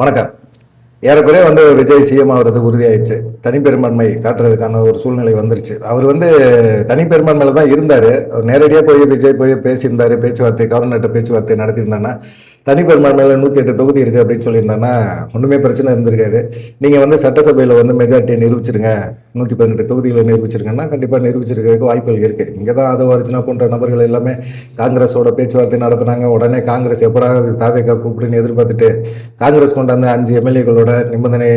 வணக்கம். ஏறக்குறைய விஜய் சிஎம் ஆகிறது உறுதியாயிடுச்சு. தனிப்பெரும்பான்மை காட்டுறதுக்கான ஒரு சூழ்நிலை வந்துருச்சு. அவர் தனிப்பெரும்பான்மையில தான் இருந்தாரு. நேரடியா போய் விஜய் போய் பேசியிருந்தாரு. பேச்சுவார்த்தை கவர்னர்கிட்ட பேச்சுவார்த்தை நடத்தியிருந்தாங்கன்னா, தனிப்பெரும்பான்மையில 108 தொகுதி இருக்கு அப்படின்னு சொல்லியிருந்தாங்கன்னா, ஒண்ணுமே பிரச்சனை இருந்திருக்காது. நீங்க சட்டசபையில மெஜாரிட்டியை நிரூபிச்சிருங்க, 118 தொகுதிகளை நிரூபிச்சிருங்கன்னா கண்டிப்பா நிரூபிச்சிருக்கிறதுக்கு வாய்ப்புகள் இருக்கு. இங்கதான் ஆதவ அர்ஜுனா போன்ற நபர்கள் எல்லாமே காங்கிரஸோட பேச்சுவார்த்தை நடத்தினாங்க. உடனே காங்கிரஸ் எப்படா தாவேக்கா கூப்பிட்டுன்னு எதிர்பார்த்துட்டு காங்கிரஸ் கொண்டாந்த 5 எம்எல்ஏக்களோட நிபந்தனை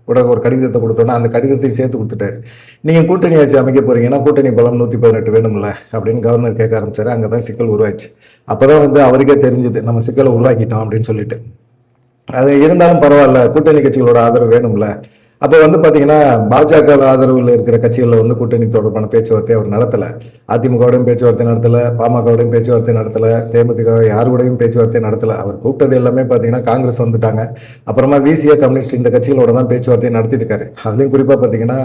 ஒரு கடிதத்தை கொடுத்தோன்னா அந்த கடிதத்தையும் சேர்த்து கொடுத்துட்டாரு. நீங்க கூட்டணி ஆட்சி அமைக்க போறீங்கன்னா கூட்டணி பலம் 118 வேணும்ல அப்படின்னு கவர்னர் கேட்க ஆரம்பிச்சாரு. அங்கதான் சிக்கல் உருவாச்சு. அப்பதான் அவருக்கே தெரிஞ்சது நம்ம சிக்கலை உருவாக்கிட்டோம் அப்படின்னு சொல்லிட்டு. அது இருந்தாலும் பரவாயில்ல, கூட்டணி கட்சிகளோட ஆதரவு வேணும்ல. அப்போ பாத்தீங்கன்னா பாஜக ஆதரவுல இருக்கிற கட்சிகள்ல கூட்டணி தொடர்பான பேச்சுவார்த்தை அவர் நடத்தல. அதிமுகவோடையும் பேச்சுவார்த்தை நடத்தல, பாமகவோடையும் பேச்சுவார்த்தை நடத்தல, தேமுதிக யாரு கூடயும் பேச்சுவார்த்தை நடத்தல. அவர் கூப்பிட்டது எல்லாமே பாத்தீங்கன்னா காங்கிரஸ் வந்துட்டாங்க. அப்புறமா விசிஏ கம்யூனிஸ்ட் இந்த கட்சிகளோட தான் பேச்சுவார்த்தையை நடத்திட்டு இருக்காரு. அதுலயும் குறிப்பா பாத்தீங்கன்னா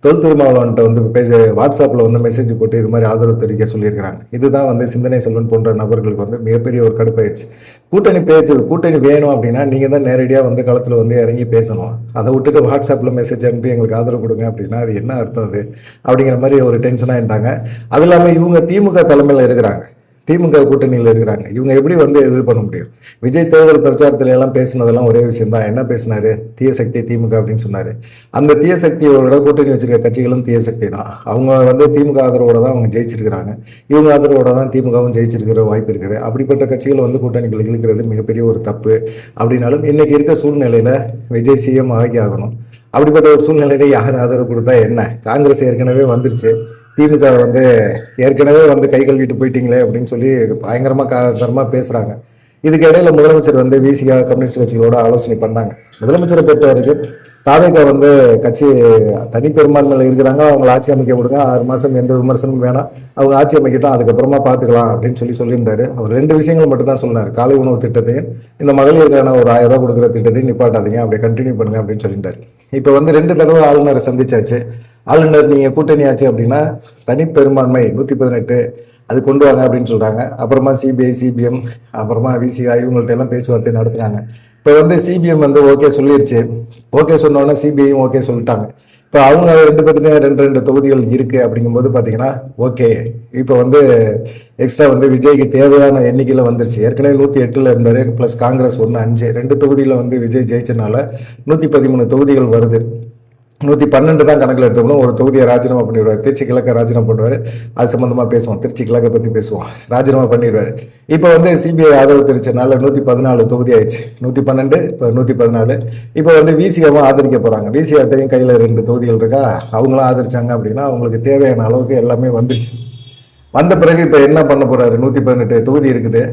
தொல் திருமாவளவன்ட்ட வாட்ஸ்அப்ல மெசேஜ் போட்டு இது மாதிரி ஆதரவு தெரிவிக்க சொல்லியிருக்கிறாங்க. இதுதான் சிந்தனை செல்வன் போன்ற நபர்களுக்கு மிகப்பெரிய ஒரு கடுப்பாயிடுச்சு. கூட்டணி வேணும் அப்படின்னா நீங்க தான் நேரடியா களத்துல இறங்கி பேசணும். அதை விட்டுட்டு வாட்ஸ்அப்ல மெசேஜ் அனுப்பி எங்களுக்கு ஆதரவு கொடுங்க அப்படின்னா அது என்ன அர்த்தம் அது அப்படிங்கிற மாதிரி ஒரு டென்ஷனா இருந்தாங்க. அது இல்லாம இவங்க திமுக தலைமையில இருக்கிறாங்க, திமுக கூட்டணியில் இருக்கிறாங்க. இவங்க எப்படி இது பண்ண முடியும்? விஜய் தேர்தல் பிரச்சாரத்துல எல்லாம் பேசினதெல்லாம் ஒரே விஷயம் தான். என்ன பேசினாரு? தீய சக்தி திமுக அப்படின்னு சொன்னாரு. அந்த தீய சக்தியோட கூட்டணி வச்சிருக்க கட்சிகளும் தீய சக்தி தான். அவங்க திமுக ஆதரவோட தான் அவங்க ஜெயிச்சிருக்கிறாங்க. இவங்க ஆதரவோட தான் திமுகவும் ஜெயிச்சிருக்கிற வாய்ப்பு இருக்குது. அப்படிப்பட்ட கட்சிகள் கூட்டணிகள் இழுக்கிறது மிகப்பெரிய ஒரு தப்பு. அப்படின்னாலும் இன்னைக்கு இருக்க சூழ்நிலையில விஜய் சிஎம் ஆகி ஆகணும். அப்படிப்பட்ட ஒரு சூழ்நிலையில யார் ஆதரவு கொடுத்தா என்ன? காங்கிரஸ் ஏற்கனவே வந்துருச்சு. திமுக ஏற்கனவே கை கழுவிட்டு போயிட்டீங்களே அப்படின்னு சொல்லி பயங்கரமா தரமா பேசுறாங்க. இதுக்கு இடையில முதலமைச்சர் விசிகா கம்யூனிஸ்ட் கட்சிகளோட ஆலோசனை பண்ணாங்க. முதலமைச்சரை பொறுத்த வரைக்கும் தாவேகா கட்சி தனி பெரும்பான்மையில இருக்கிறாங்க, அவங்க ஆட்சி அமைக்க விடுங்க, 6 மாசம் எந்த விமர்சனமும் வேணாம், அவங்க ஆட்சி அமைக்கட்டும், அதுக்கப்புறமா பாத்துக்கலாம் அப்படின்னு சொல்லியிருந்தாரு. அவர் 2 விஷயங்கள் மட்டும் தான் சொன்னாரு. காலை உணவு திட்டத்தையும் இந்த மகளிருக்கான ஒரு 1000 ரூபாய் கொடுக்குற திட்டத்தையும் நிப்பாட்டாதீங்க, அப்படியே கண்டினியூ பண்ணுங்க அப்படின்னு சொல்லியிருந்தாரு. இப்ப 2 தடவை ஆளுநரை சந்திச்சாச்சு. ஆளுநர் நீங்க கூட்டணி ஆச்சு அப்படின்னா தனி பெரும்பான்மை 118 அது கொண்டு வாங்க அப்படின்னு சொல்றாங்க. அப்புறமா சிபிஐ சிபிஎம் அப்புறமா விசிஐ இவங்கள்ட்ட எல்லாம் பேச்சுவார்த்தை நடத்துனாங்க. இப்ப சிபிஎம் ஓகே சொல்லிருச்சு. ஓகே சொன்னோன்னா சிபிஐயும் ஓகே சொல்லிட்டாங்க. இப்போ அவங்க 2 பேர்த்துலையும் 2 தொகுதிகள் இருக்கு அப்படிங்கும்போது பாத்தீங்கன்னா ஓகே. இப்போ எக்ஸ்ட்ரா விஜய்க்கு தேவையான எண்ணிக்கையில வந்துருச்சு. ஏற்கனவே 108ல இருந்தாரு, பிளஸ் காங்கிரஸ் 5 2 தொகுதியில விஜய் ஜெயிச்சனால 113 தொகுதிகள் வருது. 112 தான் கணக்கில் எடுத்தோம்னா ஒரு தொகுதியை ராஜினாமா பண்ணிடுவார். திருச்சி கிழக்க ராஜினாமா பண்ணுவார். அது சம்பந்தமா பேசுவோம், திருச்சி கிழக்கை பத்தி பேசுவோம். ராஜினாமா பண்ணிடுவாரு. இப்போ சிபிஐ ஆதரவு தெரிச்சனால 114 தொகுதி ஆயிடுச்சு. 112 இப்போ 114. இப்போ விசிகாவும் ஆதரிக்க போறாங்க. விசிஆட்டையும் கையில 2 தொகுதிகள் இருக்கா, அவங்களும் ஆதரிச்சாங்க அப்படின்னா அவங்களுக்கு தேவையான அளவுக்கு எல்லாமே வந்துருச்சு. வந்த பிறகு இப்ப என்ன பண்ண போறாரு? 118 தொகுதி இருக்குது,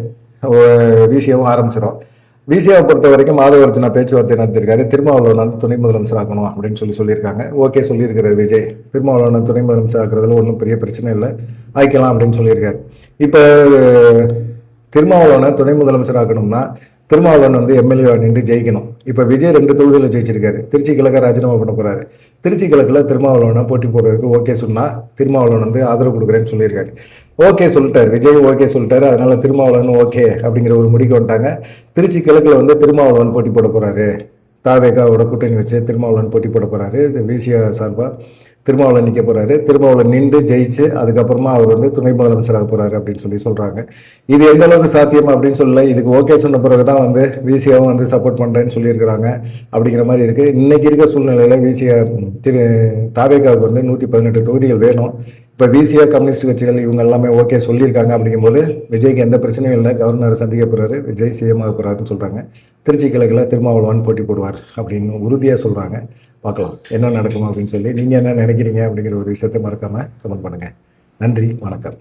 விசிகாவும் ஆரம்பிச்சிடும். விசிஆவை பொறுத்த வரைக்கும் ஆதவ அர்ஜுனா பேச்சுவார்த்தை நடத்திருக்காரு. திருமாவளவன் துணை முதலமைச்சர் ஆக்கணும் அப்படின்னு சொல்லியிருக்காங்க. ஓகே சொல்லியிருக்கிறார் விஜய். திருமாவளவன் துணை முதலமைச்சர் ஆக்குறதுல ஒன்றும் பெரிய பிரச்சனை இல்லை, ஆய்க்கலாம் அப்படின்னு சொல்லியிருக்காரு. இப்போ திருமாவளவனை துணை முதலமைச்சர் ஆக்கணும்னா திருமாவளவன் எம்எல்ஏ நின்று ஜெயிக்கணும். இப்ப விஜய் 2 தொகுதியில் ஜெயிச்சிருக்காரு. திருச்சி கிழக்க ராஜினாமா பண்ண போறாரு. திருச்சி கிழக்குல திருமாவளவனை போட்டி போடுறதுக்கு ஓகே சொன்னா திருமாவளவன் ஆதரவு கொடுக்குறேன்னு சொல்லியிருக்காரு. ஓகே சொல்லிட்டாரு, விஜய் ஓகே சொல்லிட்டாரு. அதனால திருமாவளவன் ஓகே அப்படிங்கிற ஒரு முடிக்கு வந்துட்டாங்க. திருச்சி கிழக்குல திருமாவளவன் போட்டி போட போறாரு. தாவேகாவோட கூட்டணி வச்சு திருமாவளவன் போட்டி போட போறாரு. விசிஆ சார்பா திருமாவளவன் நிற்க போறாரு. திருமாவளவன் நின்று ஜெயிச்சு அதுக்கப்புறமா அவர் துணை முதலமைச்சராக போறாரு அப்படின்னு சொல்றாங்க. இது எந்த அளவுக்கு சாத்தியம் அப்படின்னு சொல்லல. இதுக்கு ஓகே சொன்ன பிறகுதான் விசிஆவும் சப்போர்ட் பண்றேன்னு சொல்லியிருக்கிறாங்க. அப்படிங்கிற மாதிரி இருக்கு. இன்னைக்கு இருக்க சூழ்நிலையில விசிஆ தாவேகாவுக்கு 118 தொகுதிகள் வேணும். இப்ப விசிஆ கம்யூனிஸ்ட் கட்சிகள் இவங்க எல்லாமே ஓகே சொல்லியிருக்காங்க. அப்படிங்கும்போது விஜய்க்கு எந்த பிரச்சனையும் இல்லை, கவர்னரை சந்திக்க போறாரு, விஜய் சிஎம் ஆக போறாருன்னு சொல்றாங்க. திருச்சி கிழக்குல திருமாவளவன் போட்டி போடுவார் அப்படின்னு உறுதியா சொல்றாங்க. பார்க்கலாம் என்ன நடக்கும் அப்படின்னு சொல்லி. நீங்க என்ன நினைக்கிறீங்க அப்படிங்கிற ஒரு விஷயத்தை மறக்காம கமெண்ட் பண்ணுங்க. நன்றி, வணக்கம்.